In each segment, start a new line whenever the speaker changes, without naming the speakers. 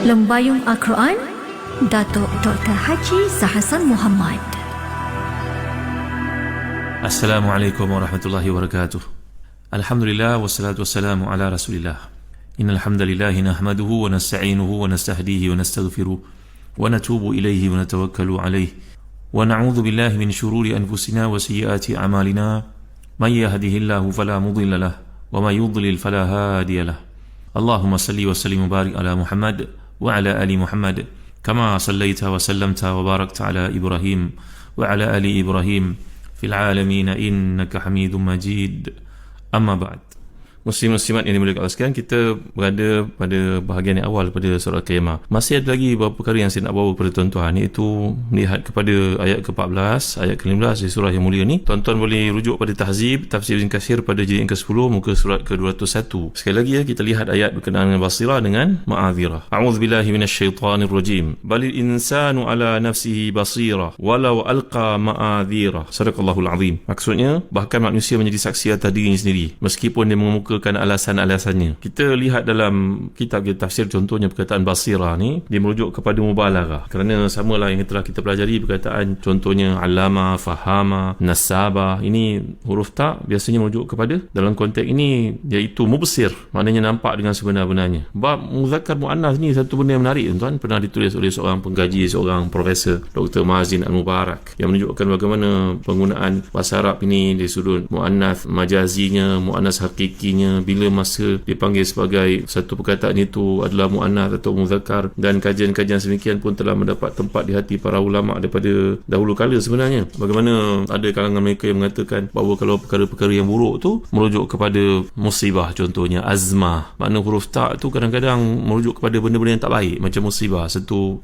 Lembayung Al-Quran, Datuk Dr. Haji Zahasan Muhammad.
Assalamualaikum warahmatullahi wabarakatuh. Alhamdulillah wassalatu wassalamu ala rasulillah. Innal hamdalillahi nahmaduhu wa nasta'inuhu wa nastahdihi wa nastaghfiruh wa natubu ilayhi wa natawakkalu alayhi wa na'udzu billahi min shururi anfusina wa sayyiati a'malina. May yahdihillahu fala mudilla lahu wa may yudlil fala hadiya lahu. Allahumma salli wa sallim wa barik ala Muhammad wa ala ali Muhammad kama sallaita wa sallamta wa barakta ala Ibrahim wa ala ali Ibrahim fil alamin innaka Hamidum Majid. Amma ba'd. Muslim-muslimat yang dimuliakan Allah sekalian, kita berada pada bahagian yang awal pada surah Al-Qiyamah. Masih ada lagi beberapa perkara yang saya nak bawa kepada tuan-tuan, iaitu melihat kepada ayat ke-14, ayat ke-15 di surah yang mulia ni. Tuan-tuan boleh rujuk pada tahzib tafsir Ibn Katsir pada jilid yang ke-10 muka surat ke-201. Sekali lagi kita lihat ayat berkenaan dengan basirah dengan ma'adzirah. A'udzubillahi minasyaitanirrajim. Balil insanu ala nafsihi basirah walau alqa ma'adzirah. Sadaqallahul azim. Maksudnya bahkan manusia menjadi saksi atas dirinya sendiri meskipun dia mengemukakan alasan-alasannya. Kita lihat dalam kitab tafsir, contohnya perkataan basirah ni dia merujuk kepada mubalaghah, kerana samalah yang telah kita pelajari perkataan contohnya alama, fahama, nasabah. Ini huruf ta biasanya merujuk kepada, dalam konteks ini, iaitu mubsir, maknanya nampak dengan sebenar-benarnya. Bab muzakkar muannas ni satu benda yang menarik, tuan-tuan. Pernah ditulis oleh seorang pengkaji, seorang profesor, Dr. Mazin Al-Mubarak, yang menunjukkan bagaimana penggunaan bahasa Arab ini di sudut muannas majazinya, muannas hakikinya, bila masa dipanggil sebagai satu perkataan itu adalah muannas atau muzakkar, dan kajian-kajian semikian pun telah mendapat tempat di hati para ulama daripada dahulu kala sebenarnya. Bagaimana ada kalangan mereka yang mengatakan bahawa kalau perkara-perkara yang buruk tu merujuk kepada musibah, contohnya azmah. Makna huruf ta tu kadang-kadang merujuk kepada benda-benda yang tak baik, macam musibah, satu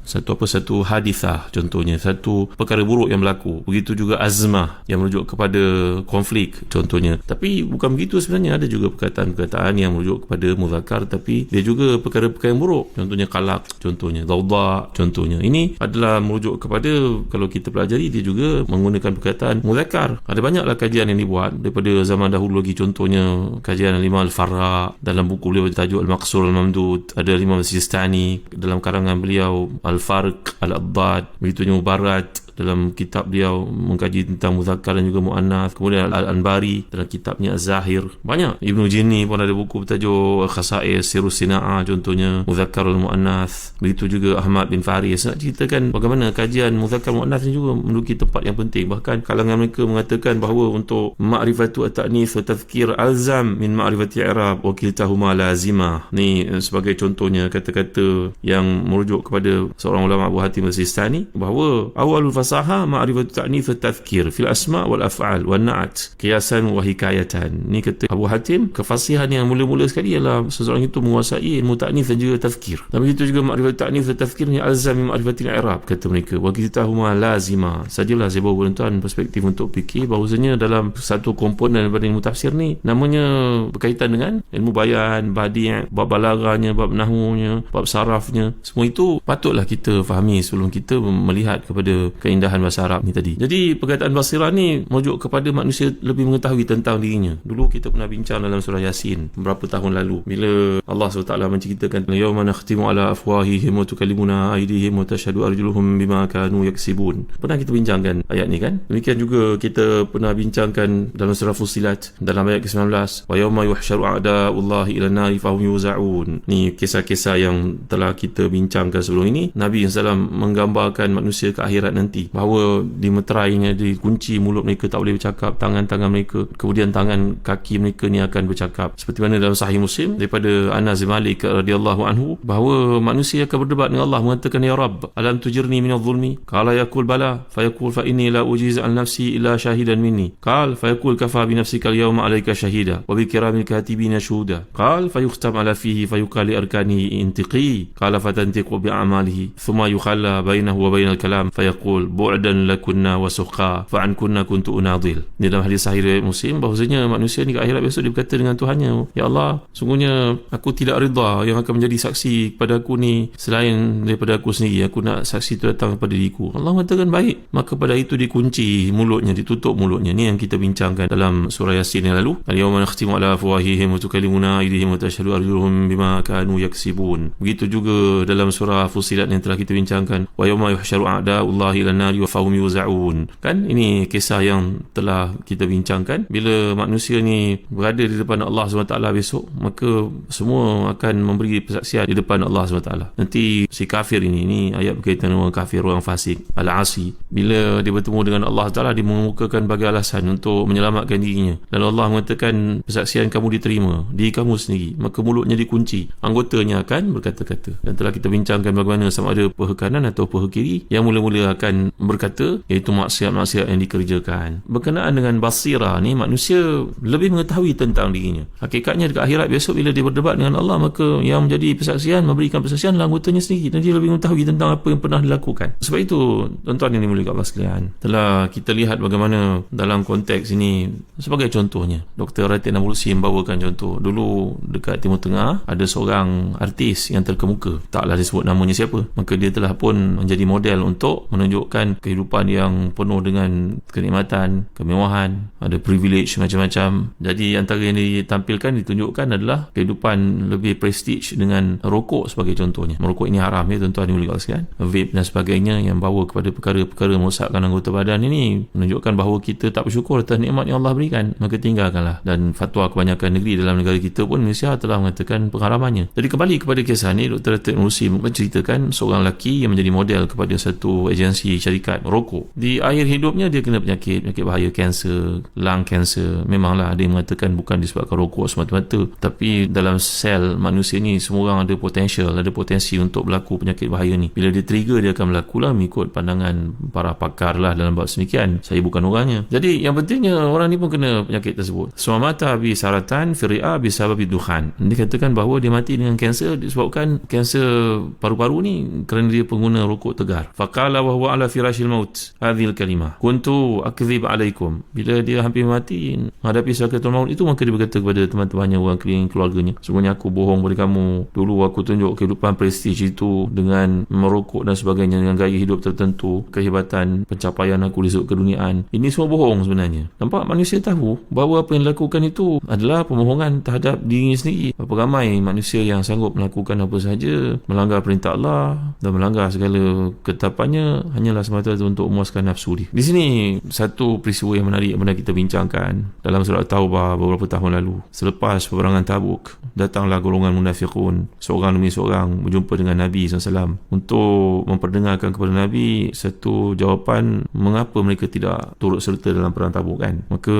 hadithah, contohnya satu perkara buruk yang berlaku. Begitu juga azmah yang merujuk kepada konflik, contohnya. Tapi bukan begitu sebenarnya, ada juga perkataan-perkataan yang merujuk kepada muzakkar tapi dia juga perkara-perkara yang buruk, contohnya qalaq, contohnya dawda, contohnya. Ini adalah merujuk kepada, kalau kita pelajari, dia juga menggunakan perkataan muzakkar. Ada banyaklah kajian yang dibuat daripada zaman dahulu lagi, contohnya kajian Imam Al-Farra dalam buku beliau bertajuk Al-Maqsur Al-Mamdud, ada Imam Al-Sistani dalam karangan beliau Al-Farq Al-Addad, begitunya Mubarat dalam kitab beliau mengkaji tentang muzakkar dan juga muannas. Kemudian Al-Anbari dalam kitabnya Az-Zahir. Banyak. Ibnu Jinni pun ada buku bertajuk Khasa'is Sirrus Sina'ah, contohnya muzakkar dan muannas. Begitu juga Ahmad bin Faris nak ceritakan bagaimana kajian muzakkar muannas ni juga menduduki tempat yang penting. Bahkan kalangan mereka mengatakan bahawa untuk ma'rifatu at-ta'nis wa tadhkir alzam min ma'rifati i'rab wa kiltahuma lazimah. Ni sebagai contohnya kata-kata yang merujuk kepada seorang ulama Abu Hatim Al-Sistani, bahawa awalul fasaha ma'rifatu ta'nits wa tadhkir fil asma' wal af'al wan na'at qiyasan wa hikayatan. Ni kata Abu Hatim, kefasihan yang mula-mula sekali ialah seseorang itu menguasai ilmu ta'nits dan juga tadhkir. Dan begitu juga ma'rifatu ta'nits wa tadhkir ni alzam min ma'rifatil i'rab, kata mereka. Wa kitahuma lazima. Sajalah saya bawa tuan perspektif untuk fikir bahawasanya dalam satu komponen daripada ilmu tafsir ni namanya berkaitan dengan ilmu bayan, badi', bab balaghahnya, bab nahwunya, bab sarafnya. Semua itu patutlah kita fahami sebelum kita melihat kepada keindahan bahasa Arab ni tadi. Jadi perkataan basirah ni merujuk kepada manusia lebih mengetahui tentang dirinya. Dulu kita pernah bincang dalam surah Yasin beberapa tahun lalu, bila Allah SWT menceritakan yauma nakhtimu ala afwahihim wa tukallimuna aydihim wa tashhadu arjuluhum bima kanu yaksibun. Pernah kita bincangkan ayat ni kan? Demikian juga kita pernah bincangkan dalam surah Fussilat dalam ayat ke-19, wa yauma yuhsyaru a'da'ullahi ila an-nari fahum yuza'un. Ni kisah-kisah yang telah kita bincangkan sebelum ini. Nabi SAW menggambarkan manusia ke akhirat nanti, bahawa dimeterainya, dikunci mulut mereka, tak boleh bercakap, tangan-tangan mereka, kemudian tangan kaki mereka ni akan bercakap. Seperti mana dalam Sahih Muslim daripada Anas bin Malik radhiyallahu anhu, bahawa manusia akan berdebat dengan Allah, mengatakan, ya Rabb, alam tujirni minadh dhulmi? Qala yaqul bala, fayaqul fa inni la ujiz an nafsi illa shahidan minni. Qal fayaqul kafa bi nafsika al-yawma alayka shahida wa bi kiramil katibina shuhuda. Qal fayukhtam ala fihi fayuqal li arkanihi intiqi. Qala fatantiqu bi a'malihi thumma yukhalla bainahu wa bainal kalam fayaqul bu'dan lakunna wa suqa fa an kunna kuntu unadil. Di dalam hadis sahih riwayat Muslim bahawasanya manusia ni kat akhirat besok dia berkata dengan Tuhannya, ya Allah, sungguhnya aku tidak reda yang akan menjadi saksi kepada aku ni selain daripada aku sendiri. Aku nak saksi itu datang kepada diriku. Allah mengatakan baik, maka pada itu dikunci mulutnya, ditutup mulutnya. Ni yang kita bincangkan dalam surah Yasin yang lalu. Al-yawma nakhtimu ala afwahihim wa tukallimuna aydihim wa tashhadu arjuluhum bima kanu yaksibun. Begitu juga dalam surah Fussilat yang telah kita bincangkan, wa yawma yuhsyaru a'da'ullahi ilan nari wa fahum yuzaun. Kan ini kisah yang telah kita bincangkan. Bila manusia ni berada di depan Allah SWT besok, maka semua akan memberi persaksian di depan Allah SWT. Nanti si kafir ini ayat berkaitan dengan kafir, orang fasik, al-asi, bila dia bertemu dengan Allah Ta'ala, dia mengemukakan bagai alasan untuk menyelamatkan dirinya. Lalu Allah mengatakan persaksian kamu diterima, diri kamu sendiri, maka mulutnya dikunci, anggotanya akan berkata-kata. Dan telah kita bincangkan bagaimana sama ada paha kanan atau paha kiri yang mula-mula akan berkata, iaitu maksiat-maksiat yang dikerjakan. Berkenaan dengan basirah ni, manusia lebih mengetahui tentang dirinya. Hakikatnya dekat akhirat besok bila dia berdebat dengan Allah, maka yang menjadi persaksian, memberikan persaksian adalah anggotanya sendiri, dan dia lebih mengetahui tentang apa yang pernah dilakukan. Sebab itu, tuan-tuan yang dimuliakan Allah sekalian, telah kita lihat bagaimana dalam konteks ini, sebagai contohnya, Dr. Ratin Nabulusi membawakan contoh. Dulu dekat Timur Tengah ada seorang artis yang terkemuka, taklah disebut namanya siapa, maka dia telah pun menjadi model untuk menunjukkan kehidupan yang penuh dengan kenikmatan, kemewahan, ada privilege macam-macam. Jadi antara yang ditampilkan, ditunjukkan adalah kehidupan lebih prestige dengan rokok sebagai contohnya. Merokok ini haram ya tuan-tuan dimuliakan Allah sekalian, vape dan sebagainya yang bawa kepada perkara-perkara merosakkan anggota badan ini, menunjukkan bahawa kita tak bersyukur atas nikmat yang Allah berikan, maka tinggalkanlah. Dan fatwa kebanyakan negeri dalam negara kita pun, Malaysia, telah mengatakan pengharamannya. Jadi kembali kepada kisah ni, Dr. Ratin Nabulusi menceritakan seorang lelaki yang menjadi model kepada satu agensi syarikat merokok. Di akhir hidupnya dia kena penyakit bahaya, kanser, lung cancer. Memanglah ada yang mengatakan bukan disebabkan rokok semata-mata, tapi dalam sel manusia ni semua orang ada potensi untuk berlaku penyakit bahaya ni. Bila dia trigger, dia akan berlaku lah mengikut pandangan para pakar lah dalam bab semikian. Saya bukan orangnya. Jadi yang pentingnya orang ni pun kena penyakit tersebut. Suamata bi saratan firia bi sababi dukhan. Dia katakan bahawa dia mati dengan kanser disebabkan kanser paru-paru ni kerana dia pengguna rokok tegar. Faqala wa huwa ala firashil maut hadhil kalimah kuntu akdzib alaikum. Bila dia hampir mati menghadapi sakaratul maut itu, maka dia berkata kepada teman-temannya, orang keliling keluarganya, sungguhnya aku bohong pada kamu. Dulu aku tunjuk kehidupan prestige itu dengan merokok dan sebagainya, dengan gaya hidup tertentu, kehebatan, pencapaian aku di sudut keduniaan. Ini semua bohong sebenarnya. Nampak manusia tahu bahawa apa yang dilakukan itu adalah pembohongan terhadap dirinya sendiri. Berapa ramai manusia yang sanggup melakukan apa sahaja, melanggar perintah Allah dan melanggar segala ketetapannya hanyalah semata-mata untuk memuaskan nafsu dia. Di sini satu peristiwa yang menarik yang pernah kita bincangkan dalam surah Taubah beberapa tahun lalu. Selepas peperangan Tabuk, datanglah golongan munafiqun seorang demi seorang berjumpa dengan Nabi SAW untuk memperdengarkan kepada Nabi satu jawapan mengapa mereka tidak turut serta dalam perang Tabuk kan. Maka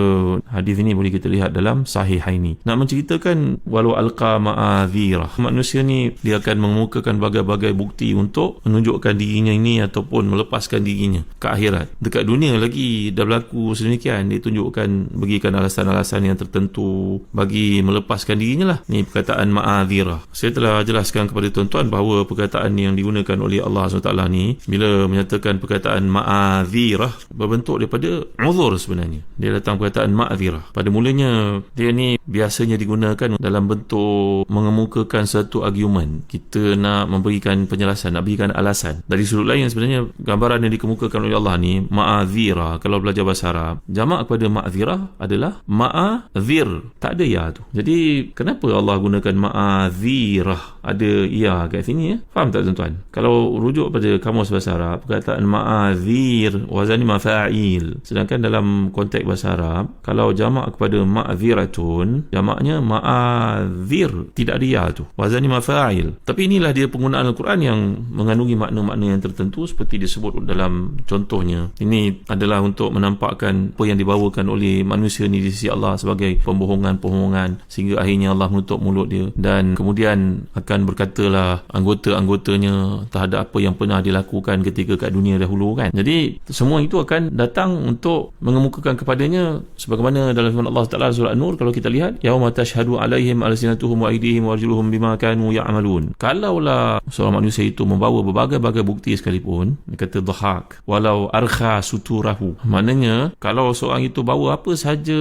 hadis ini boleh kita lihat dalam Sahihaini. Nak menceritakan walau alqa ma'adhirah, manusia ni dia akan mengemukakan bagai-bagai bukti untuk menunjukkan dirinya ini ataupun melepaskan dirinya ke akhirat. Dekat dunia lagi dah berlaku sedemikian, dia tunjukkan, bagikan alasan-alasan yang tertentu bagi melepaskan dirinya lah. Ni perkataan ma'adhirah. Saya telah jelaskan kepada tuan-tuan bahawa perkataan yang digunakan oleh Allah SWT ni, bila menyatakan perkataan ma'adhirah, berbentuk daripada uzur sebenarnya. Dia datang perkataan ma'adhirah. Pada mulanya dia ni biasanya digunakan dalam bentuk mengemukakan satu argument. Kita nak memberikan penjelasan, nak berikan alasan. Dari sudut lain sebenarnya gambaran yang dikemukakan oleh Allah ni, ma'adhirah, kalau belajar bahasa Arab, jamak kepada ma'adhirah adalah ma'adhir. Tak ada ya tu. Jadi kenapa Allah gunakan ma'adhirah? Ada ya kat sini ya. Faham tak tuan-tuan? Kalau rujuk pada kamus bahasa Arab, perkataan ma'adhir wazani mafa'il. Sedangkan dalam konteks bahasa Arab, kalau jamak kepada ma'adhiratun, jamaknya ma'adhir. Tidak ada ya tu. Wazani mafa'il. Tapi inilah dia penggunaan Al-Quran yang mengandungi makna-makna yang tertentu seperti disebut dalam contohnya. Ini adalah untuk menampakkan apa yang dibawakan oleh manusia ni di sisi Allah sebagai pembohongan-pembohongan, sehingga akhirnya Allah menutup mulut dia dan kemudian akan berkatalah anggota-anggotanya terhadap apa yang pernah dilakukan ketika kat dunia dahulu kan. Jadi semua itu akan datang untuk mengemukakan kepadanya sebagaimana dalam firman Allah Taala surah An-Nur, kalau kita lihat, yauma tashhadu alaihim alsinatuhum wa aydihim wa arjuluhum bima kanu ya'malun. Kalaulah seorang manusia itu membawa berbagai-bagai bukti sekalipun, dia kata dhahak walau arkha suturahu. Maknanya kalau seorang itu bawa apa sahaja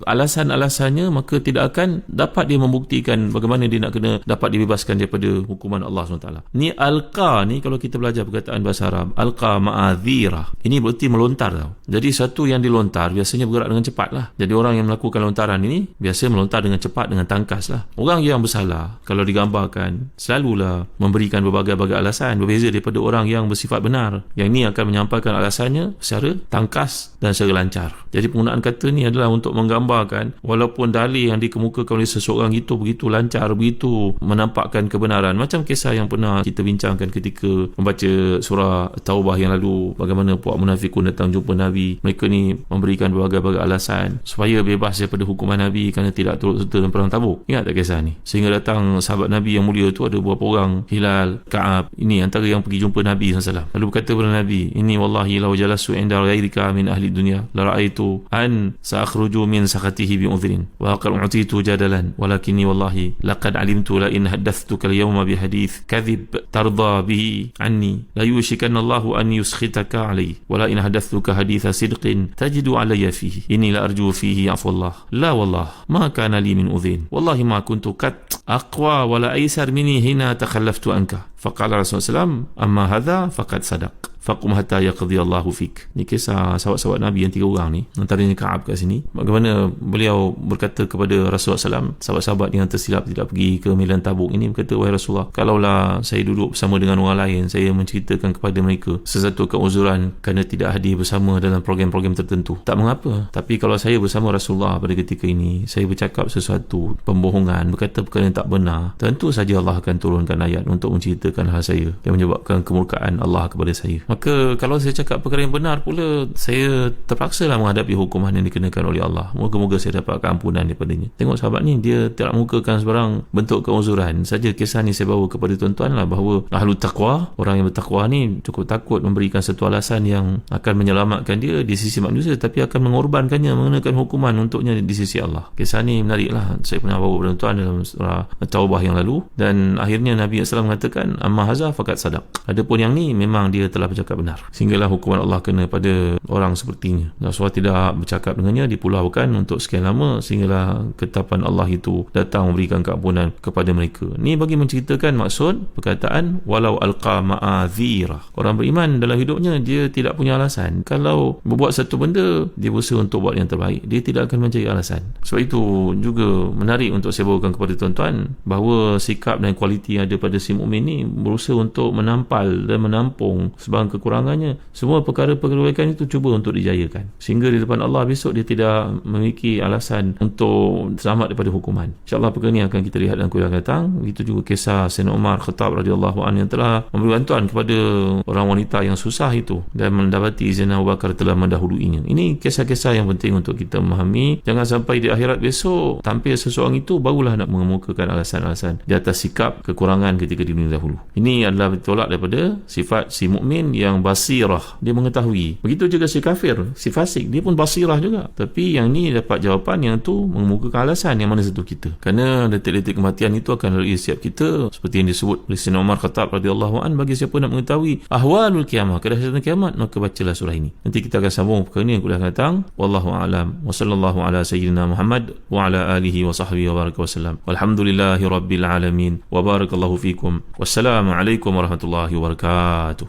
alasan-alasannya, maka tidak akan dapat dia membuktikan bagaimana dia nak kena dapat dibebaskan daripada hukuman Allah SWT. Ni alqa ni, kalau kita belajar perkataan bahasa Arab, alqa ma'adhirah, ini berarti melontar tau. Jadi satu yang dilontar biasanya bergerak dengan cepat lah. Jadi orang yang melakukan lontaran ini biasa melontar dengan cepat, dengan tangkas lah. Orang yang bersalah kalau digambarkan selalulah memberikan berbagai-bagai alasan, berbeza daripada orang yang bersifat benar. Yang ini akan menyampaikan alasannya secara tangkas dan secara lancar. Jadi penggunaan kata ni adalah untuk menggambarkan walaupun dalil yang dikemukakan oleh seseorang itu begitu lancar, begitu menampakkan kebenaran. Macam kisah yang pernah kita bincangkan ketika membaca surah Taubah yang lalu, bagaimana puak munafikun datang jumpa Nabi. Mereka ni memberikan berbagai-bagai alasan supaya bebas daripada hukuman Nabi kerana tidak turut serta dalam perang Tabuk. Ingat tak kisah ni? Sehingga datang sahabat Nabi yang mulia tu, ada beberapa orang, Hilal, Ka'ab, ini antara yang pergi jumpa Nabi SAW. Lalu berkata kepada Nabi, ini wallahi law jalasu inda ghairika min ahli dunya la ra'aitu an sa'akhruju min sakhatihi bi udhrin wa qad utitu jadalan walakinni wallahi laqad alimtu la in haddathtuka al-yawma bi hadith kadhib tarda bihi anni la yushikanna Allahu an yuskhitaka alayhi wa la in haddathtuka haditha sidqin tajidu alayya fihi inni la arju fihi afwallah la wallah ma kana li min udhin wallahi ma kuntu kat aqwa wa la aysar minni hina takhallaftu anka. Faqala Rasulullah SAW, amma hadha faqad sadaq faqum hatta yaqdi Allahu fik. Ni kisah sahabat-sahabat Nabi yang 3 orang ni, antaranya Ka'ab kat sini. Bagaimana beliau berkata kepada Rasulullah SAW, sahabat-sahabat yang tersilap tidak pergi ke medan Tabuk ini, berkata, wahai Rasulullah, kalaulah saya duduk bersama dengan orang lain, saya menceritakan kepada mereka sesuatu keuzuran kerana tidak hadir bersama dalam program-program tertentu, tak mengapa. Tapi kalau saya bersama Rasulullah pada ketika ini, saya bercakap sesuatu pembohongan, berkata perkara yang tak benar, tentu saja Allah akan turunkan ayat untuk menceritakan hal saya yang menyebabkan kemurkaan Allah kepada saya. Maka kalau saya cakap perkara yang benar pula, saya terpaksalah menghadapi hukuman yang dikenakan oleh Allah. Moga-moga saya dapat keampunan daripadanya. Tengok sahabat ni, dia tidak mengukakan sebarang bentuk keuzuran saja. Kisah ni saya bawa kepada tuan-tuan lah, bahawa ahlu taqwa, orang yang bertakwa ni cukup takut memberikan satu alasan yang akan menyelamatkan dia di sisi manusia, tapi akan mengorbankannya, mengenakan hukuman untuknya di sisi Allah. Kisah ni menarik lah. Saya pernah bawa kepada tuan dalam surah Taubah yang lalu, dan akhirnya Nabi SAW mengatakan, amma haza faqad sadaq. Adapun yang ni memang dia telah bercakap benar. Sehinggalah hukuman Allah kena pada orang sepertinya. Rasulullah tidak bercakap dengannya, dipulaukan untuk sekian lama, sehinggalah ketetapan Allah itu datang memberikan keampunan kepada mereka. Ni bagi menceritakan maksud perkataan walau alqa ma'adhirah. Orang beriman dalam hidupnya dia tidak punya alasan. Kalau berbuat satu benda, dia berusaha untuk buat yang terbaik. Dia tidak akan mencari alasan. Sebab itu juga menarik untuk saya bawakan kepada tuan-tuan bahawa sikap dan kualiti yang ada pada si mukmin ni berusaha untuk menampal dan menampung sebarang kekurangannya. Semua perkara-perkara kebaikan itu cuba untuk dijayakan, sehingga di depan Allah besok dia tidak memiliki alasan untuk selamat daripada hukuman. InsyaAllah perkara ini akan kita lihat dalam kuliah datang. Begitu juga kisah Sayyidina Umar Khattab radhiyallahu anhu yang telah memberi bantuan kepada orang wanita yang susah itu dan mendapati Sayyidina Abu Bakar telah mendahuluinya. Ini kisah-kisah yang penting untuk kita memahami. Jangan sampai di akhirat besok tampil seseorang itu barulah nak mengemukakan alasan-alasan di atas sikap kekurangan ketika di dunia dahulu. Ini adalah bertolak daripada sifat si mukmin yang basirah, dia mengetahui. Begitu juga si kafir, si fasik, dia pun basirah juga. Tapi yang ni dapat jawapan yang tu mengemukakan alasan yang mana satu kita. Kerana detik-detik kematian itu akan lalui setiap kita, seperti yang disebut oleh Sayyidina Umar Khattab radhiyallahu an, bagi siapa nak mengetahui ahwalul kiamah, kedahsyatan kiamat, maka bacalah surah ini. Nanti kita akan sambung perkara ini yang kuliah datang. Wallahu a'lam. Wa sallallahu ala sayyidina Muhammad wa ala alihi wa sahbihi wa baraka wasallam. Walhamdulillahi rabbil alamin. Wa barakallahu fikum. Wassalamu alaikum warahmatullahi wabarakatuh.